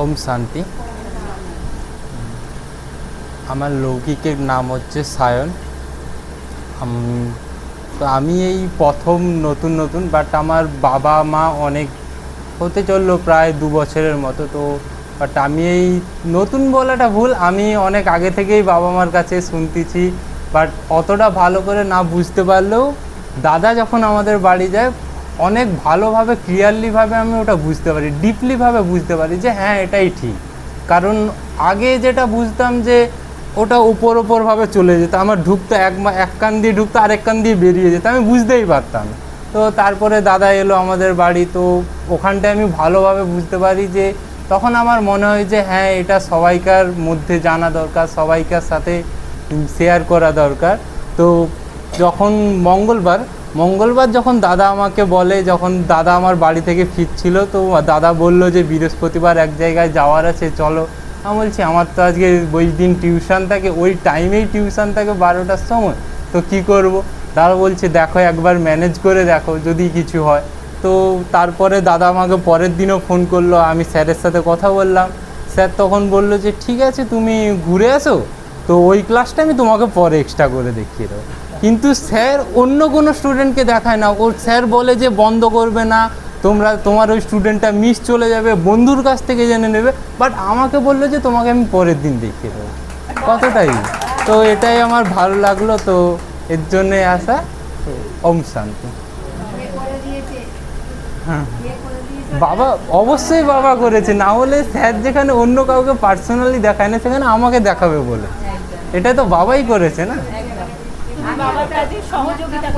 ওম শান্তি। আমার লৌকিকের নাম হচ্ছে সায়ন। তো আমি এই প্রথম নতুন বাট আমার বাবা মা অনেক হতে চললো প্রায় 2 বছরের মতো। তো বাট আমি এই নতুন বলাটা ভুল, আমি অনেক আগে থেকেই বাবা মার কাছে শুনতেছি, বাট অতটা ভালো করে না বুঝতে পারলেও দাদা যখন আমাদের বাড়ি যায় অনেক ভালোভাবে ক্লিয়ারলিভাবে আমি ওটা বুঝতে পারি, ডিপলিভাবে বুঝতে পারি যে হ্যাঁ এটাই ঠিক। কারণ আগে যেটা বুঝতাম যে ওটা ওপরভাবে চলে যেত, আমার ঢুকতো এক কান দিয়ে ঢুকতো আরেক কান দিয়ে বেরিয়ে যেত, আমি বুঝতেই পারতাম। তো তারপরে দাদা এলো আমাদের বাড়ি, তো ওখানটায় আমি ভালোভাবে বুঝতে পারি যে তখন আমার মনে হয় যে হ্যাঁ এটা সবাইকার মধ্যে জানা দরকার, সবাইকার সাথে শেয়ার করা দরকার। তো যখন মঙ্গলবার যখন দাদা আমাকে বলে, যখন দাদা আমার বাড়ি থেকে ফিরছিল, তো দাদা বলল যে বৃহস্পতিবার এক জায়গায় যাওয়ার আছে চলো। আমি বলছি আমার তো আজকে ওই দিন টিউশন থাকে, ওই টাইমেই টিউশন থাকে 12টার সময়, তো কি করব। দাদা বলছে দেখো একবার ম্যানেজ করে দেখো যদি কিছু হয়। তো তারপরে দাদা আমাকে পরের দিনও ফোন করলো, আমি স্যারের সাথে কথা বললাম। স্যার তখন বললো যে ঠিক আছে তুমি ঘুরে আসো, তো ওই ক্লাসটা আমি তোমাকে পরে এক্সট্রা করে দেখিয়ে দেবো। কিন্তু স্যার অন্য কোনো স্টুডেন্টকে দেখায় না, ওর স্যার বলে যে বন্ধ করবে না, তোমার ওই স্টুডেন্টটা মিস চলে যাবে, বন্ধুর কাছ থেকে জেনে নেবে, বাট আমাকে বললো যে তোমাকে আমি পরের দিন দেখিয়ে দেবো। কতটাই তো এটাই আমার ভালো লাগলো, তো এর জন্যে আসা। তো ওম শান্তি। হ্যাঁ বাবা, অবশ্যই বাবা করেছে, না হলে স্যার যেখানে অন্য কাউকে পার্সোনালি দেখায় না সেখানে আমাকে দেখাবে বলে, এটা তো বাবাই করেছে না। বাবা তাদের সহযোগিতা